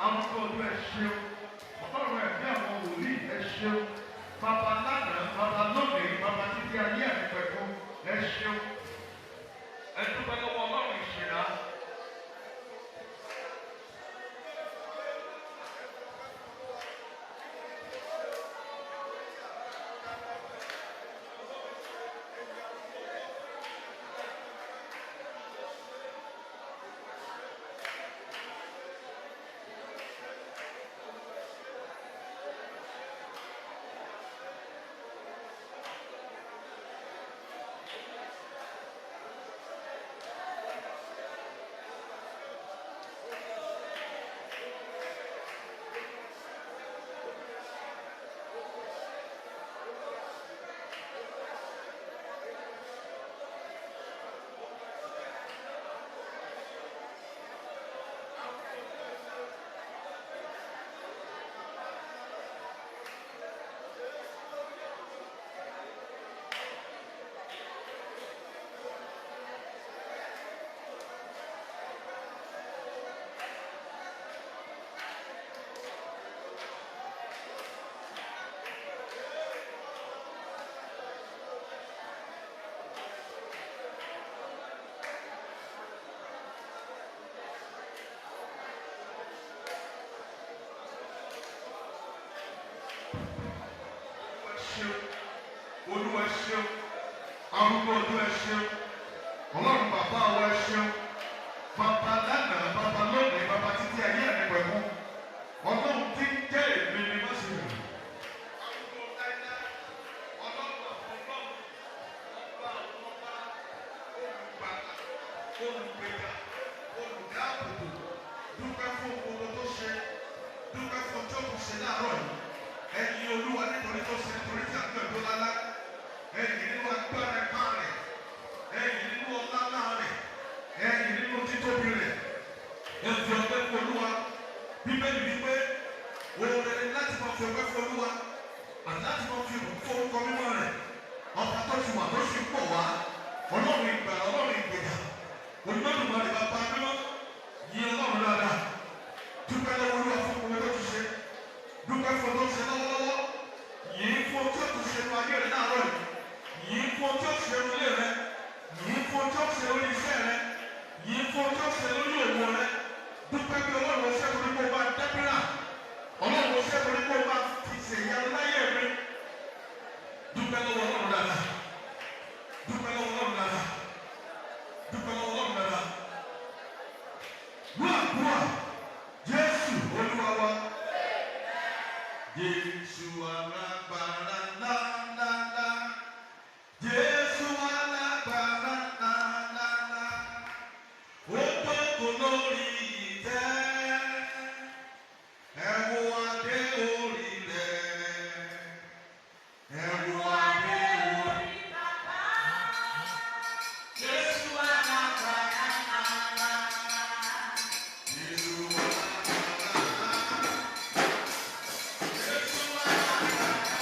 arúgbó ọdún ẹ ṣeun ọlọ́run ẹ̀mí àwọn wòlíì ẹ ṣeun bàbá lánàá bàbá lónìí bàbá títí ayé ẹ̀mí pẹ̀lú ẹ ṣeun ẹ dúpẹ́ lọ́wọ́ ọlọ́run ìṣẹ̀dá. Olúwa ṣeun, arúgbó ọdún ẹ ṣeun, ọlọ́run bàbá wa ẹ ṣeun, bàbá lánàá, bàbá lónìí, bàbá títí ayé ẹ̀mí pẹ̀lú, ọlọ́run tí ń jẹ́ èmi ni má ṣe rìn. Arúgbó láíláí, ọlọ́run àfọlọ́run, ọba àwọn ọba, olùgbàlà, olùgbèjà, olùdáàbòbò, dúpẹ́ fún ohun tó ṣe, dúpẹ́ fún ọjọ́ tó ṣe láàárọ̀ yìí. Ẹ̀yin Olúwa nítorí tó ṣe nítorí tí a gbẹ̀ tó lálá. Ẹ̀yin nínú agbára ẹ̀ka rẹ̀. Ẹ̀yin nínú ọlá rẹ̀. Ẹ̀yin nínú títóbi rẹ̀. Ẹ̀fì ọ̀pẹ fún Olúwa. Bíbélì wípé òun rẹ̀ láti máa fi ọpẹ́ fún Olúwa. Àti láti máa fi fún orúkọ mímọ́ rẹ̀. Ọba tó ti wà tó ṣe pọ̀ wá. Ọlọ́run ìgbà ọlọ́run ìgbèjà. Olùmọ̀lùmọ̀ rẹ̀ bàbá mímọ́. Yí ọlọ́run dáadáa. Dúpẹ́ lọ́wọ́ Olúwa fún gbogbo tó ti ṣe. Dúpẹ́ fún tó ṣe lọ́wọ́lọ́wọ́. Yìí fún tí ó ti ṣe ní ayé rẹ̀ láàárọ̀ yìí. Yìí fún tí ó ṣe ní ilé rẹ̀. Yìí fún tí ó ṣe lórí iṣẹ́ rẹ̀. Yìí fún tí ó ṣe lórí òwò rẹ̀. Dúpẹ́ bí ọlọ́run ṣe torí kó bá dẹ́pẹ́rà. Ọlọ́run ṣe torí kó bá ti ṣèyanu láyé mi. Dúpẹ́ lọ́wọ́ ọlọ́run dáadáa. Dúpẹ́ lọ́wọ́ ọlọ́run dáadáa. Dúpẹ́ lọ́wọ́ ọlọ́run dáadáa. Wúwà Jésù Olúwa wa. Jésù alágbára ńláńláńlá. Jésù alágbára ńláńláńlá. Ó jókòó lórí ìtẹ́. Ẹ wo adé orí rẹ̀. Ẹ wo adé orí bàbá. Jésù alágbára ńláńláńlá. Jésù alágbára. Jésù alágbára.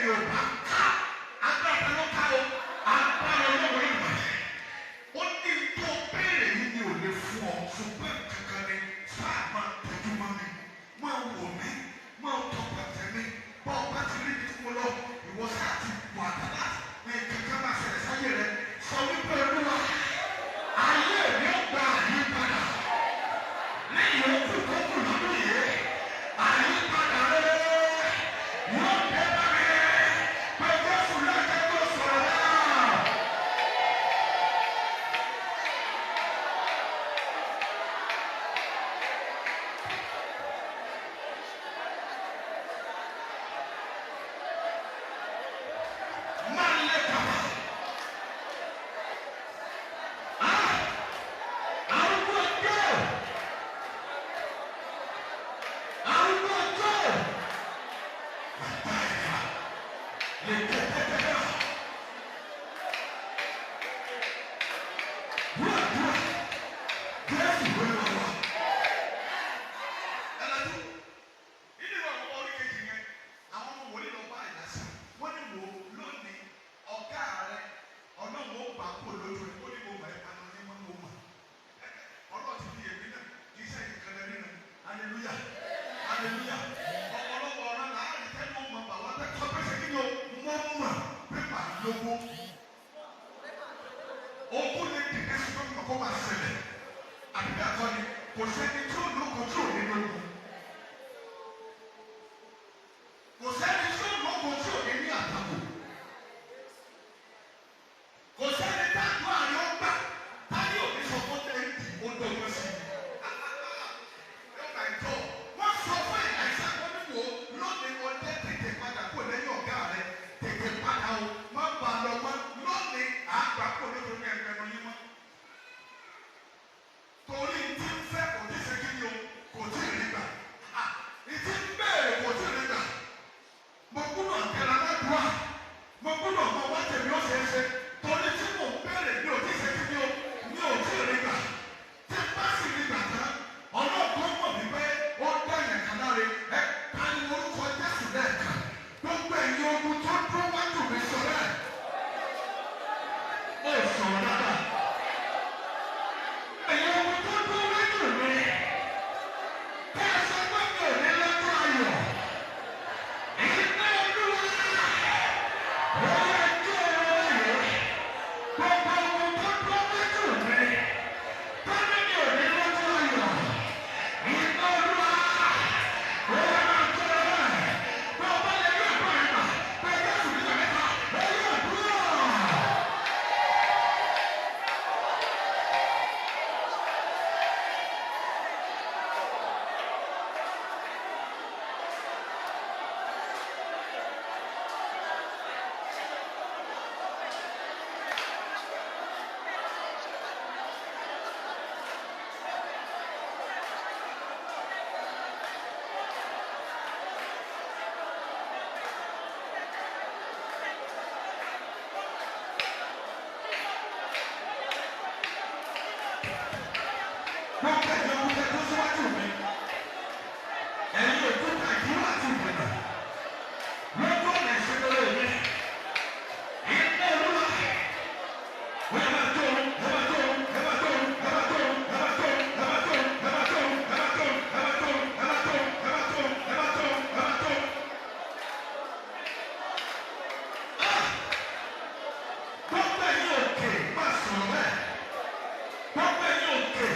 Yorùbá ká agbára ló ká o agbára olówó ìgbà ó ní tó béèrè yìí ni ò lè fún ọ ṣùgbọ́n kankan ni sáà máa tọ́jú mọ́ mi máa wò mí máa tọpa tẹ̀mí bọ́ ọba ti rí ibi tí mo lọ ìwọ sáà ti wà dáná ní kankan máa ṣẹlẹ̀ sáyé rẹ sọ wípé olúwa ayé mi ó gba àyípadà lẹ́yìn òkú tó kù lọ́dún yìí àyípadà rẹ yóò dé bá mi pé Jésù lọ́jọ́ tó sọ̀rọ̀ náà. Máa lé kàwá. Arúgbó ọjọ́. Arúgbó ọjọ́. Bàbá ẹ̀ka lè tẹ́tẹ́tẹ́. Dúró Jésù wé lọ́wọ́. Ẹ lọ́dún nínú àwọn ọmọ orí kejì yẹn àwọn ọmọ wòlíì lọ bá ìlàsà wọ́n ní wò lónìí ọ̀gá rẹ̀ ọlọ́run ó bá kó lójú rẹ̀ ó ní mo mọ̀ ẹ́ panu ní mọ́ mo mọ̀ ọlọ́run ti di èmi náà kì í sẹ́yìn kan lẹ́nu nínú hallelujah hallelujah ọ̀pọ̀lọpọ̀ ọ̀rọ̀ náà á rí tẹ́lẹ̀ ó mọ̀ bàwá bẹ́ẹ̀ kọ́ pẹ́sẹ́ kí ni o mọ̀ mọ̀ pépà lógo ogún lè dìde sí pé kó máa ṣẹlẹ̀ àbí àkọ́ni kò sẹ́ni tí ó lóko tí ò ní lóko. Kò sẹ́ni tí ó lóko tí ò ní ní àtàkù. Kò sẹ́ni tá a gbọ́ àyọ̀ gbà táyé òní sọ fún ẹ̀ǹtì ó dọ́gbọ́n sí i. Ẹ máa tọ́ wọ́n sọ fún ìlànà ìṣàkóso lónìí ọdẹ tètè padà kó lẹ́yìn ọ̀gá rẹ̀ tètè padà o má bà lọ mọ́ lónìí àgbà kó lójú ní ẹgbẹ́ lọ yín mọ́. Torí tí ń fẹ́ kò tí ì ṣe kí ni o kò tí ì rí gbà. Ìtí ń bẹ̀rẹ̀ kò tí ì rí gbà. Mo gbúdọ̀ tẹ̀lé aládùúgbà. Mo gbúdọ̀ mọ wá tèmi ó ṣe é ṣe. Torí tí mò ń bẹ̀rẹ̀ mi ò tí ì ṣe kí ni o mi ò tí ì rí gbà. Tí n bá sì rí gbà tán, ọlọ́ọ̀kan mọ̀ mí pé ó dá yẹn kan láre. Ẹ pariwo orúkọ Jésù lẹ́ẹ̀kan. Gbogbo ẹ̀yin ogun tó dúró wájú mi sọ̀rọ̀ ẹ̀. Ó sọ̀rọ̀ dáadáa. Ẹ̀yin ogun tó dúró wájú mi. Kẹ́ ẹ sọ pé mi ò ní lọ́jọ́ ayọ̀. Ìgbà olúwa. Ó yẹ kí ọ̀rọ̀ ayọ̀. Gbogbo ogun tó dúró wájú mi. Tọ́jú mi ò ní lọ́jọ́ ayọ̀. Ìgbà olúwa. Ó yẹ kí ọ̀rọ̀ ayọ̀. Gbogbo lè rí ẹ̀kọ́ ìgbà. Pé Jésù ní ìgbà mẹ́ta. Ó yẹ dúró. Gbogbo ẹ̀yin ogun tẹ́ tó síwájú mi. Ẹ̀yin òkúta ìdúró àti ìgbìmọ̀. Lọ́jọ́ ọ̀nà ìṣẹ́gbẹ́rẹ́ mi. Ìgbà olúwa. Ó yẹ máa tó o, ẹ máa tó o, ẹ máa tó o, ẹ máa tó o, ẹ máa tó o, ẹ máa tó o, ẹ máa tó o, ẹ máa tó o, ẹ máa tó o, ẹ máa tó o, ẹ máa tó o, ẹ máa tó o, ẹ máa tó o. Gbogbo ẹ̀yin òkè máa sọ̀rọ̀ bẹ́ẹ̀. Gbogbo ẹ̀yin òkè.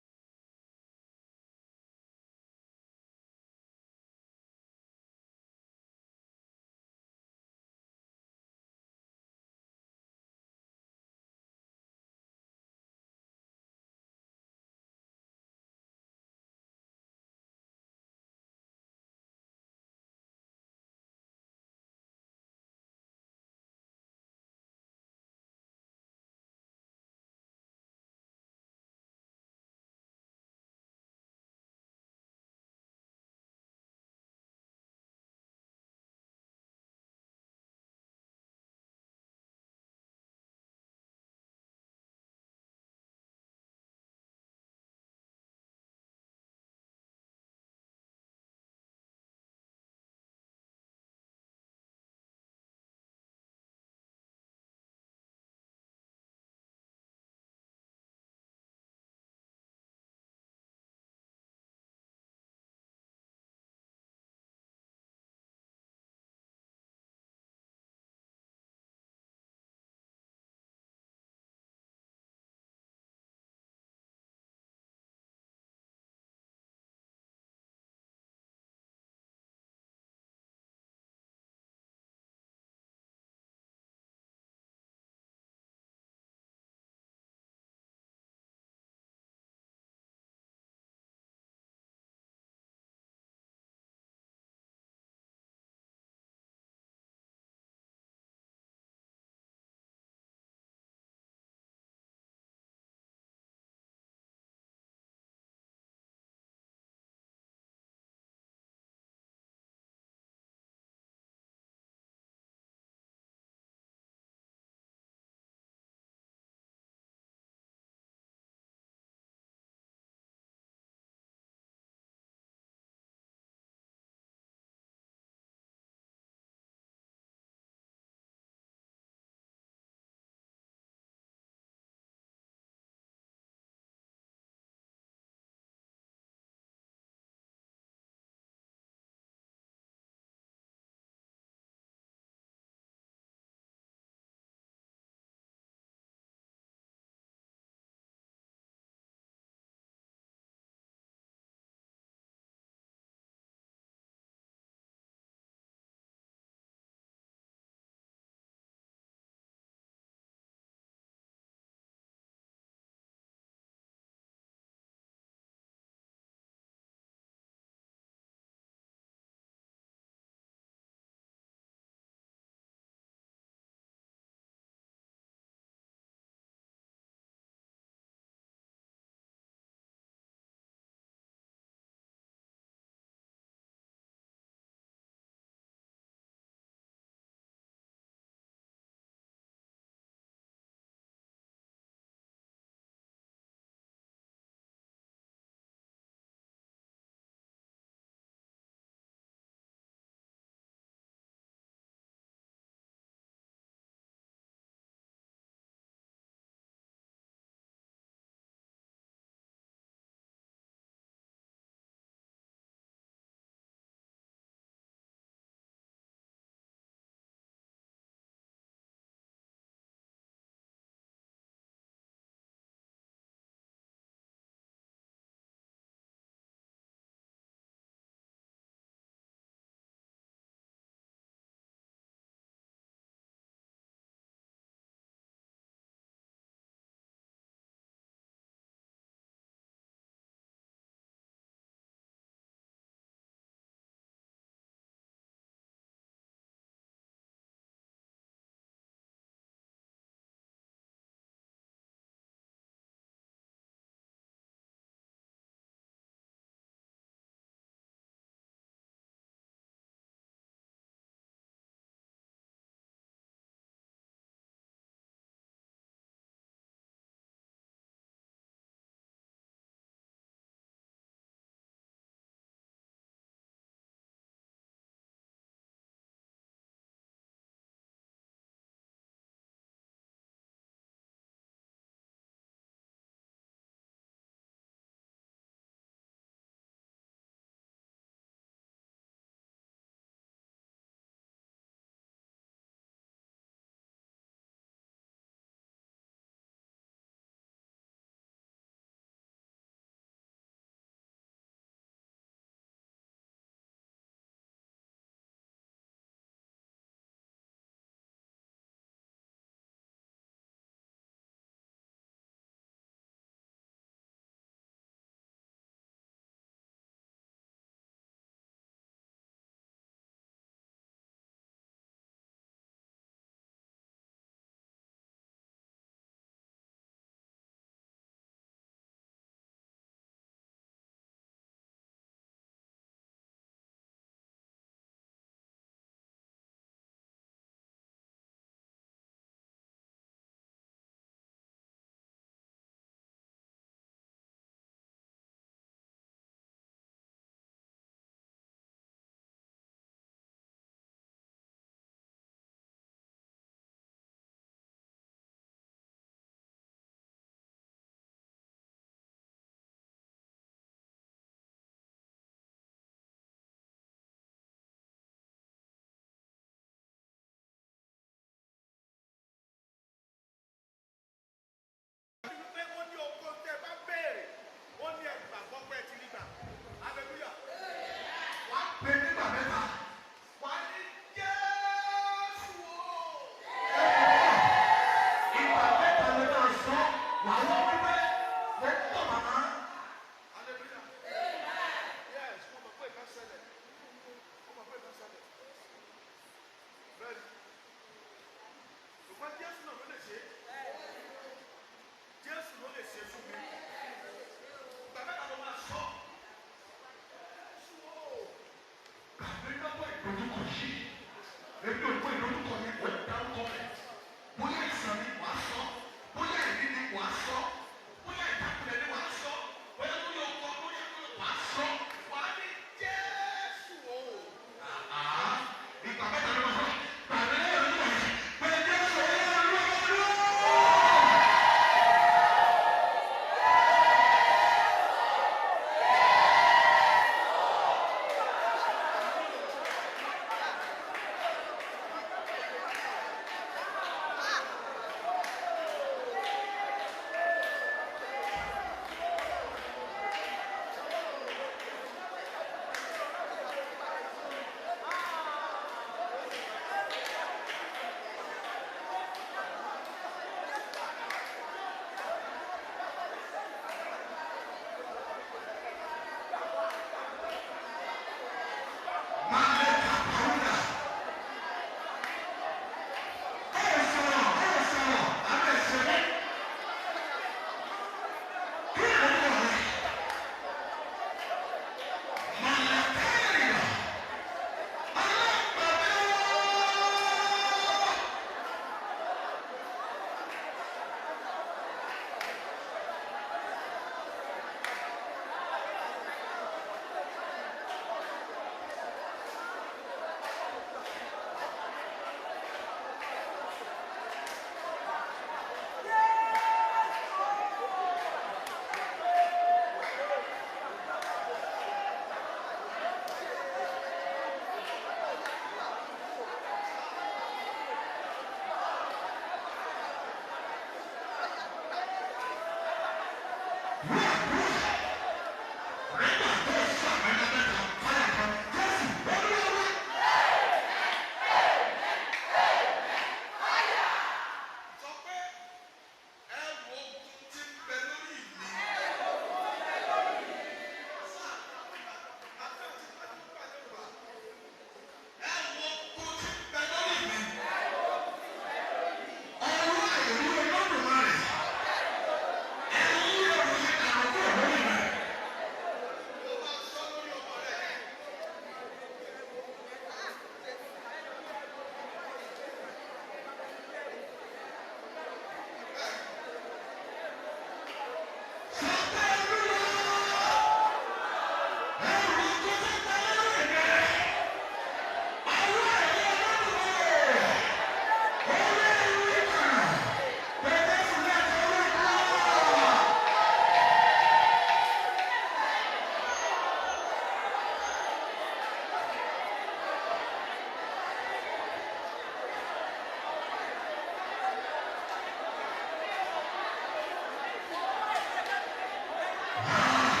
Every